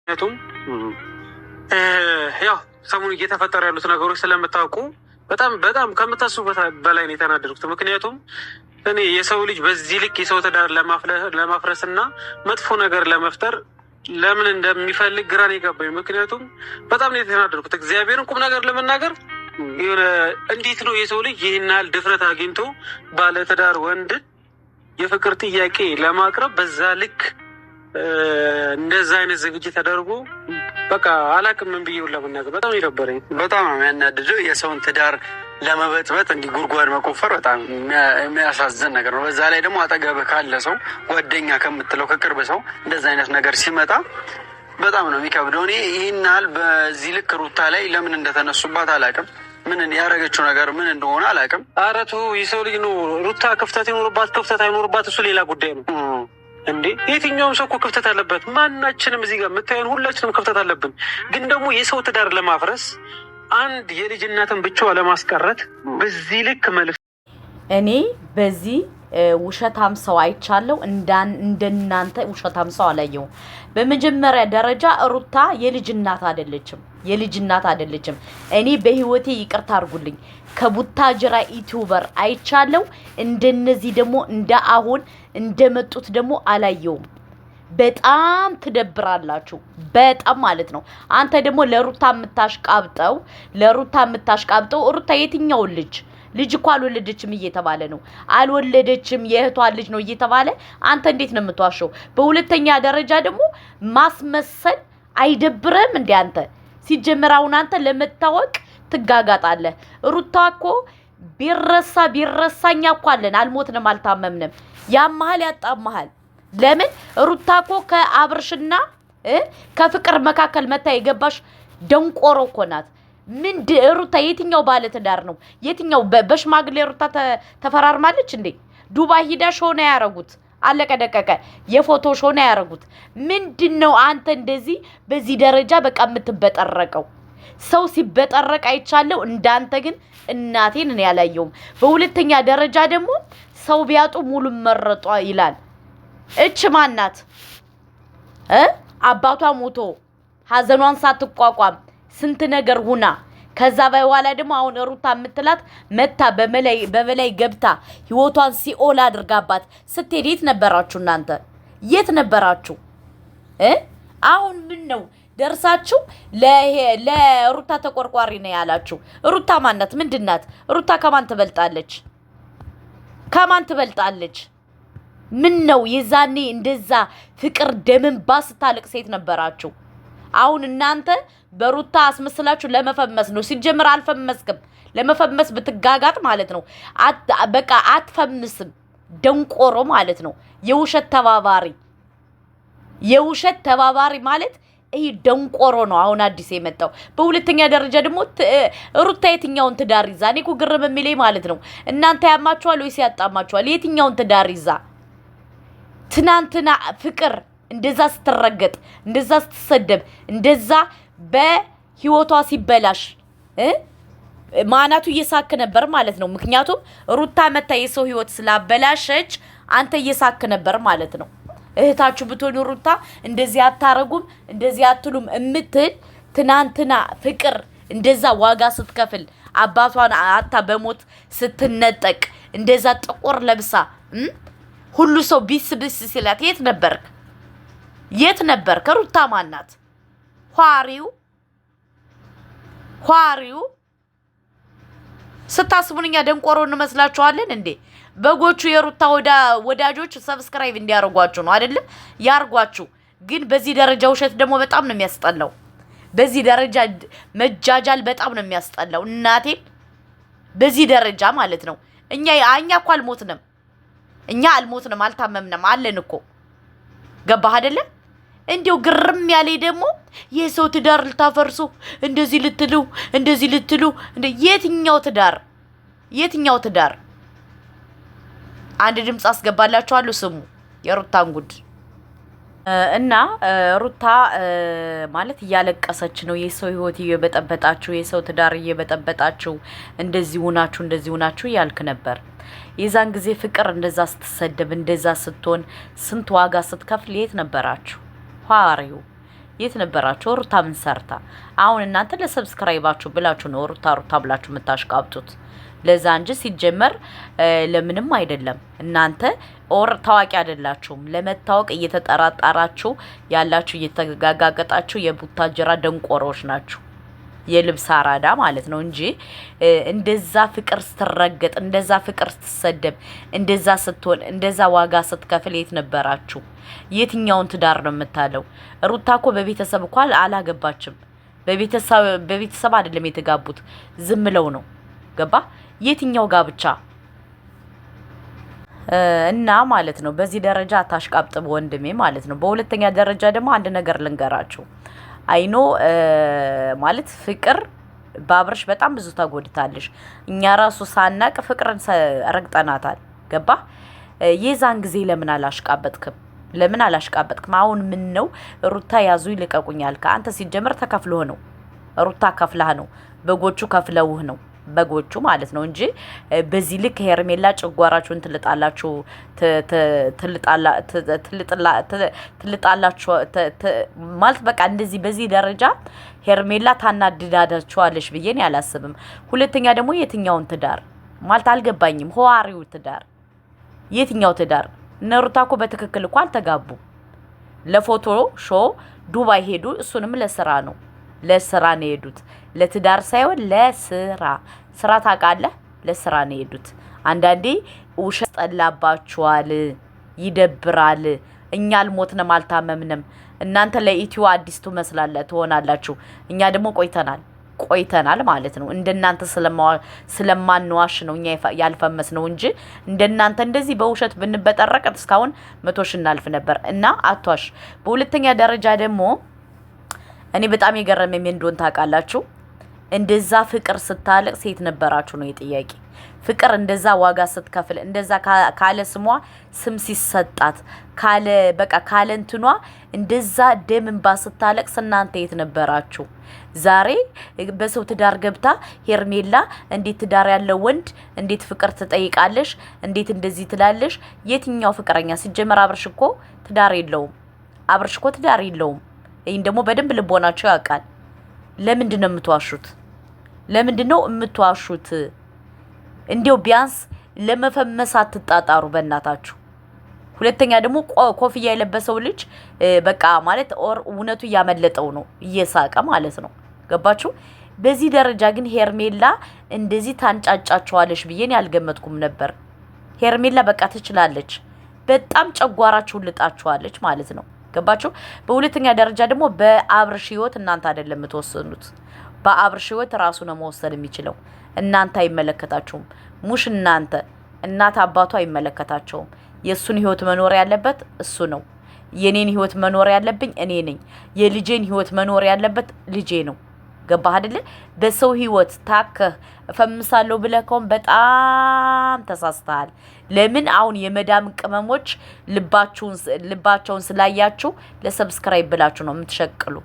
ምክንያቱም ያው ሰሞኑን እየተፈጠሩ ያሉት ነገሮች ስለምታውቁ በጣም ከምታስቡበት በላይ ነው የተናደድኩት። ምክንያቱም እኔ የሰው ልጅ በዚህ ልክ የሰው ትዳር ለማፍረስ እና መጥፎ ነገር ለመፍጠር ለምን እንደሚፈልግ ግራ ነው የገባኝ። ምክንያቱም በጣም ነው የተናደድኩት። እግዚአብሔርን ቁም ነገር ለመናገር የሆነ እንዴት ነው የሰው ልጅ ይህን ያህል ድፍረት አግኝቶ ባለትዳር ወንድ የፍቅር ጥያቄ ለማቅረብ በዛ ልክ እንደዛ አይነት ዝግጅት ተደርጎ በቃ አላቅም ምን ብዬ ለመናገር በጣም ይደበረኝ። በጣም የሚያናድደው የሰውን ትዳር ለመበጥበጥ እንዲህ ጉድጓድ መቆፈር በጣም የሚያሳዝን ነገር ነው። በዛ ላይ ደግሞ አጠገብህ ካለ ሰው ጓደኛ ከምትለው ከቅርብ ሰው እንደዛ አይነት ነገር ሲመጣ በጣም ነው የሚከብደው። እኔ ይህን ያህል በዚህ ልክ ሩታ ላይ ለምን እንደተነሱባት አላቅም። ምን ያደረገችው ነገር ምን እንደሆነ አላቅም። ኧረ ተው፣ የሰው ልጅ ነው። ሩታ ክፍተት ይኖርባት ክፍተት አይኖርባት እሱ ሌላ ጉዳይ ነው እንዴ። የትኛውም ሰው እኮ ክፍተት አለበት። ማናችንም እዚህ ጋር የምታየን ሁላችንም ክፍተት አለብን። ግን ደግሞ የሰው ትዳር ለማፍረስ አንድ የልጅ እናትን ብቻዋ ለማስቀረት በዚህ ልክ መልስ እኔ በዚህ ውሸታም ሰው አይቻለሁ። እንደናንተ ውሸታም ሰው አላየሁም። በመጀመሪያ ደረጃ ሩታ የልጅ እናት አይደለችም። እኔ በህይወቴ ይቅርታ አድርጉልኝ ከቡታጅራ ዩቲዩበር አይቻለሁ። እንደነዚህ ደግሞ እንደ አሁን እንደመጡት ደግሞ አላየሁም። በጣም ትደብራላችሁ፣ በጣም ማለት ነው። አንተ ደግሞ ለሩታ የምታሽቃብጠው ሩታ የትኛው ልጅ እኮ አልወለደችም እየተባለ ነው። አልወለደችም የእህቷን ልጅ ነው እየተባለ አንተ እንዴት ነው የምትዋሸው? በሁለተኛ ደረጃ ደግሞ ማስመሰል አይደብርም እንዴ አንተ? ሲጀመር አሁን አንተ ለመታወቅ ትጋጋጣለህ። ሩታ እኮ ቢረሳኛ እኮ አለን፣ አልሞትንም፣ አልታመምንም። ያማሃል ያጣማሃል። ለምን ሩታ እኮ ከአብርሽና ከፍቅር መካከል መታ የገባሽ ደንቆሮ እኮ ናት። ሩታ የትኛው ባለ ትዳር ነው? የትኛው በሽማግሌ ሩታ ተፈራርማለች እንዴ? ዱባይ ሂዳ ሾው ነው ያረጉት። አለቀ ደቀቀ። የፎቶ ሾው ነው ያረጉት። ምንድነው አንተ እንደዚህ በዚህ ደረጃ በቃ የምትበጠረቀው? ሰው ሲበጠረቅ አይቻለሁ፣ እንዳንተ ግን እናቴን እኔ ያላየውም። በሁለተኛ ደረጃ ደግሞ ሰው ቢያጡ ሙሉ መረጧ ይላል። እች ማናት? አባቷ ሞቶ ሀዘኗን ሳትቋቋም ስንት ነገር ሁና ከዛ በኋላ ደግሞ አሁን ሩታ የምትላት መታ በመላይ ገብታ ህይወቷን ሲኦል አድርጋባት ስትሄድ የት ነበራችሁ እናንተ? የት ነበራችሁ? አሁን ምን ነው ደርሳችሁ ለሩታ ተቆርቋሪ ነው ያላችሁ? ሩታ ማናት? ምንድናት? ሩታ ከማን ትበልጣለች? ምን ነው የዛኔ እንደዛ ፍቅር ደምን ባስታልቅ ሴት ነበራችሁ። አሁን እናንተ በሩታ አስመስላችሁ ለመፈመስ ነው። ሲጀምር አልፈመስክም። ለመፈመስ ብትጋጋጥ ማለት ነው በቃ አትፈምስም። ደንቆሮ ማለት ነው። የውሸት ተባባሪ ማለት ይሄ ደንቆሮ ነው። አሁን አዲስ የመጣው። በሁለተኛ ደረጃ ደግሞ ሩታ የትኛውን ትዳር ይዛ? እኔ እኮ ግርም የሚለኝ ማለት ነው እናንተ ያማችኋል ወይስ ያጣማችኋል? የትኛውን ትዳር ይዛ? ትናንትና ፍቅር እንደዛ ስትረገጥ፣ እንደዛ ስትሰደብ፣ እንደዛ በህይወቷ ሲበላሽ ማናቱ እየሳክ ነበር ማለት ነው። ምክንያቱም ሩታ መታ የሰው ህይወት ስላበላሸች አንተ እየሳክ ነበር ማለት ነው። እህታችሁ ብትሆኑ ሩታ እንደዚህ አታረጉም እንደዚህ አትሉም እምትል ትናንትና ፍቅር እንደዛ ዋጋ ስትከፍል አባቷን አታ በሞት ስትነጠቅ እንደዛ ጥቁር ለብሳ ሁሉ ሰው ቢስ ሲላት የት ነበር? ከሩታ ማናት? ኋሪው ስታስቡንኛ ደንቆሮ እንመስላችኋለን እንዴ? በጎቹ የሩታ ወዳጆች ሰብስክራይብ እንዲያርጓችሁ ነው አይደለም? ያርጓችሁ። ግን በዚህ ደረጃ ውሸት ደግሞ በጣም ነው የሚያስጠላው። በዚህ ደረጃ መጃጃል በጣም ነው የሚያስጠላው። እናቴን በዚህ ደረጃ ማለት ነው። እኛ እኮ አልሞትንም፣ አልታመምንም፣ አለን እኮ። ገባህ አይደለ? እንዲው ግርም ያለ ደግሞ የሰው ትዳር ልታፈርሱ እንደዚህ ልትሉ የትኛው ትዳር? አንድ ድምጽ አስገባላችኋለሁ፣ ስሙ የሩታን ጉድ። እና ሩታ ማለት እያለቀሰች ነው። የሰው ህይወት እየበጠበጣችሁ፣ የሰው ትዳር እየበጠበጣችሁ፣ እንደዚህ ሆናችሁ ያልክ ነበር። የዛን ጊዜ ፍቅር እንደዛ ስትሰደብ እንደዛ ስትሆን ስንት ዋጋ ስትከፍል የት ነበራችሁ? ኋሪው የት ነበራችሁ? ሩታ ምን ሰርታ? አሁን እናንተ ለሰብስክራይባችሁ ብላችሁ ነው ሩታ ብላችሁ የምታሽቃብጡት። ለዛ እንጂ ሲጀመር ለምንም አይደለም። እናንተ ታዋቂ አይደላችሁም። ለመታወቅ እየተጠራጠራችሁ ያላችሁ እየተጋጋጣችሁ የቡታጀራ ደንቆሮች ናችሁ። የልብስ አራዳ ማለት ነው እንጂ እንደዛ ፍቅር ስትረገጥ፣ እንደዛ ፍቅር ስትሰደብ፣ እንደዛ ስትሆን፣ እንደዛ ዋጋ ስትከፍል የት ነበራችሁ? የትኛውን ትዳር ነው የምታለው? ሩታ እኮ በቤተሰብ እኮ አላገባችም። በቤተሰብ አይደለም የተጋቡት፣ ዝም ብለው ነው። ገባ? የትኛው ጋብቻ እና ማለት ነው። በዚህ ደረጃ አታሽቃብጥብ ወንድሜ ማለት ነው። በሁለተኛ ደረጃ ደግሞ አንድ ነገር ልንገራችሁ። አይኖ ማለት ፍቅር በአብርሽ በጣም ብዙ ተጎድታለሽ። እኛ ራሱ ሳናቅ ፍቅርን ረግጠናታል። ገባ? የዛን ጊዜ ለምን አላሽቃበጥክም? ለምን አላሽቃበጥክም? አሁን ምን ነው ሩታ ያዙ ይልቀቁኛል። ከአንተ ሲጀምር ተከፍሎህ ነው። ሩታ ከፍላህ ነው። በጎቹ ከፍለውህ ነው። በጎቹ ማለት ነው እንጂ በዚህ ልክ ሄርሜላ ጨጓራችሁን ትልጣላችሁ ማለት በቃ እንደዚህ በዚህ ደረጃ ሄርሜላ ታናድዳችኋለሽ ብዬ ነው ያላስብም። ሁለተኛ ደግሞ የትኛውን ትዳር ማለት አልገባኝም። ሆዋሪው ትዳር የትኛው ትዳር? እነ ሩታ እኮ በትክክል እኮ አልተጋቡም። ለፎቶ ሾ ዱባይ ሄዱ። እሱንም ለስራ ነው የሄዱት። ለትዳር ሳይሆን ለስራ ታውቃለህ? ለስራ ነው የሄዱት። አንዳንዴ ውሸት ጠላባችኋል፣ ይደብራል። እኛ አልሞትንም፣ አልታመምንም። እናንተ ለኢትዮ አዲስ ትሆናላችሁ። እኛ ደግሞ ቆይተናል ማለት ነው። እንደናንተ ስለማንዋሽ ነው እኛ ያልፈመስ ነው እንጂ እንደናንተ እንደዚህ በውሸት ብንበጠረቅ እስካሁን 100 ሺህ እናልፍ ነበር። እና አቷሽ። በሁለተኛ ደረጃ ደግሞ እኔ በጣም የገረመኝ እንደሆነ ታውቃላችሁ? እንደዛ ፍቅር ስታለቅ ሴት ነበራችሁ ነው የጥያቄ። ፍቅር እንደዛ ዋጋ ስትከፍል፣ እንደዛ ካለ ስሟ ስም ሲሰጣት፣ ካለ እንትኗ እንደዛ ደም እንባ ስታለቅ እናንተ የት ነበራችሁ? ዛሬ በሰው ትዳር ገብታ ሄርሜላ እንዴት ትዳር ያለው ወንድ እንዴት ፍቅር ትጠይቃለሽ? እንዴት እንደዚህ ትላለሽ? የትኛው ፍቅረኛ? ሲጀመር አብርሽ እኮ ትዳር የለውም። ይሄን ደግሞ በደንብ ልቦናቸው ያውቃል። ለምንድን ነው የምትዋሹት? እንዲያው ቢያንስ ለመፈመስ አትጣጣሩ በእናታችሁ። ሁለተኛ ደግሞ ኮፍያ የለበሰው ልጅ በቃ ማለት እውነቱ እያመለጠው ነው፣ እየሳቀ ማለት ነው። ገባችሁ? በዚህ ደረጃ ግን ሄርሜላ እንደዚህ ታንጫጫቸዋለሽ ብዬን ያልገመትኩም ነበር። ሄርሜላ በቃ ትችላለች። በጣም ጨጓራችሁን ልጣችኋለች ማለት ነው። ገባችሁ? በሁለተኛ ደረጃ ደግሞ በአብርሽ ህይወት እናንተ አይደለም የምትወስኑት። በአብርሽ ህይወት ራሱ ነው መወሰን የሚችለው። እናንተ አይመለከታችሁም። ሙሽ እናት አባቱ አይመለከታቸውም። የሱን ህይወት መኖር ያለበት እሱ ነው። የኔን ህይወት መኖር ያለብኝ እኔ ነኝ። የልጄን ህይወት መኖር ያለበት ልጄ ነው። ገባህ አይደለ? በሰው ህይወት ታከህ እፈምሳለሁ ብለህ ከሆነ በጣም ተሳስተሃል። ለምን አሁን የመዳም ቅመሞች ልባቸውን ስላያችሁ ለሰብስክራይብ ብላችሁ ነው የምትሸቅሉ።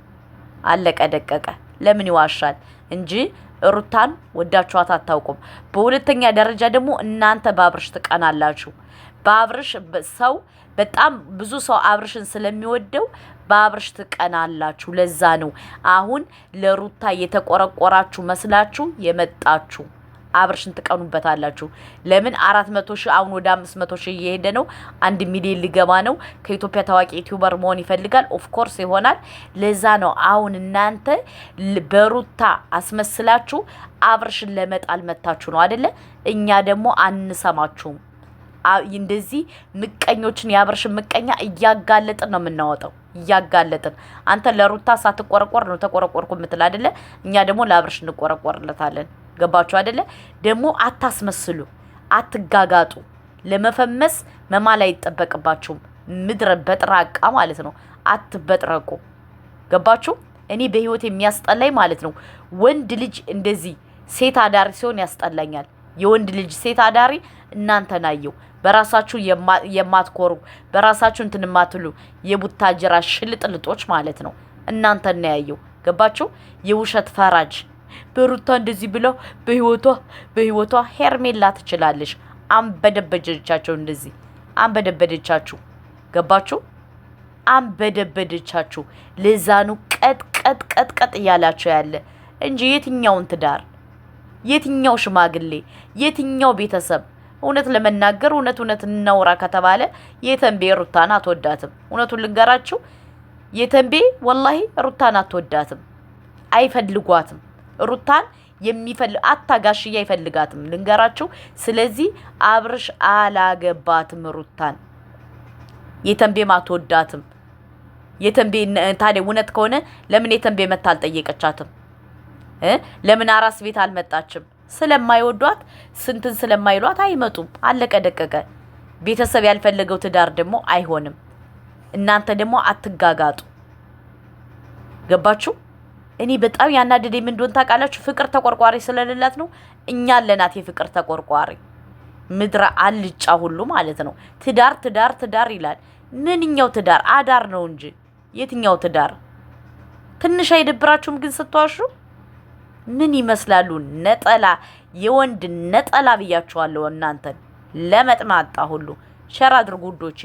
አለቀ ደቀቀ። ለምን ይዋሻል እንጂ ሩታን ወዳችኋት አታውቁም። በሁለተኛ ደረጃ ደግሞ እናንተ በአብርሽ ትቀናላችሁ። በአብርሽ ሰው በጣም ብዙ ሰው አብርሽን ስለሚወደው በአብርሽ ትቀናላችሁ። ለዛ ነው አሁን ለሩታ የተቆረቆራችሁ መስላችሁ የመጣችሁ። አብርሽን ትቀኑበታላችሁ። ለምን 400 ሺህ አሁን ወደ 500 ሺህ እየሄደ ነው። 1 ሚሊዮን ሊገባ ነው። ከኢትዮጵያ ታዋቂ ዩቲዩበር መሆን ይፈልጋል። ኦፍ ኮርስ ይሆናል። ለዛ ነው አሁን እናንተ በሩታ አስመስላችሁ አብርሽን ለመጣል መታችሁ ነው አይደለ? እኛ ደግሞ አንሰማችሁም። እንደዚህ ምቀኞችን ያብርሽን ምቀኛ እያጋለጥን ነው የምናወጣው። እያጋለጥን አንተ ለሩታ ሳትቆረቆር ነው ተቆረቆርኩ የምትል አይደለ? እኛ ደግሞ ለአብርሽ እንቆረቆርለታለን። ገባችሁ አይደለ? ደግሞ አታስመስሉ፣ አትጋጋጡ። ለመፈመስ መማል አይጠበቅባችሁም። ምድረ በጥራቃ ማለት ነው። አትበጥረቁ። ገባችሁ? እኔ በህይወት የሚያስጠላኝ ማለት ነው ወንድ ልጅ እንደዚህ ሴት አዳሪ ሲሆን ያስጠላኛል። የወንድ ልጅ ሴት አዳሪ እናንተ ናየው በራሳችሁ የማትኮሩ በራሳችሁ እንትን ማትሉ የቡታጀራ ሽልጥልጦች ማለት ነው። እናንተ ነው ያየው። ገባችሁ? የውሸት ፈራጅ በሩታ እንደዚህ ብለው በህይወቷ ሄርሜላ ትችላለሽ። አንበደበደቻቸው፣ እንደዚህ አንበደበደቻችሁ። ገባችሁ? አንበደበደቻችሁ። ለዛኑ ቀጥቀጥ እያላቸው ያለ እንጂ የትኛውን ትዳር፣ የትኛው ሽማግሌ፣ የትኛው ቤተሰብ? እውነት ለመናገር እውነት እናውራ ከተባለ የተንቤ ሩታን አትወዳትም። እውነቱን ልንገራችሁ የተንቤ ወላሂ ሩታን አትወዳትም፣ አይፈልጓትም። ሩታን አታጋሽዬ አይፈልጋትም ልንገራችሁ። ስለዚህ አብርሽ አላገባትም ሩታን፣ የተንቤም አትወዳትም። የተንቤ ታዲያ እውነት ከሆነ ለምን የተንቤ መታ አልጠየቀቻትም? ለምን አራስ ቤት አልመጣችም? ስለማይወዷት ስንትን ስለማይሏት አይመጡም። አለቀ ደቀቀ። ቤተሰብ ያልፈለገው ትዳር ደግሞ አይሆንም። እናንተ ደግሞ አትጋጋጡ። ገባችሁ? እኔ በጣም ያናደደኝ ምን እንደሆነ ታውቃላችሁ? ፍቅር ተቆርቋሪ ስለሌላት ነው። እኛ አለናት የፍቅር ተቆርቋሪ፣ ምድረ አልጫ ሁሉ ማለት ነው። ትዳር ይላል። ምንኛው ትዳር? አዳር ነው እንጂ የትኛው ትዳር? ትንሽ አይደብራችሁም ግን ስትዋሹ? ምን ይመስላሉ? ነጠላ፣ የወንድ ነጠላ ብያችኋለሁ። እናንተን ለመጥማጣ ሁሉ ሸር አድርጉ ውዶቼ።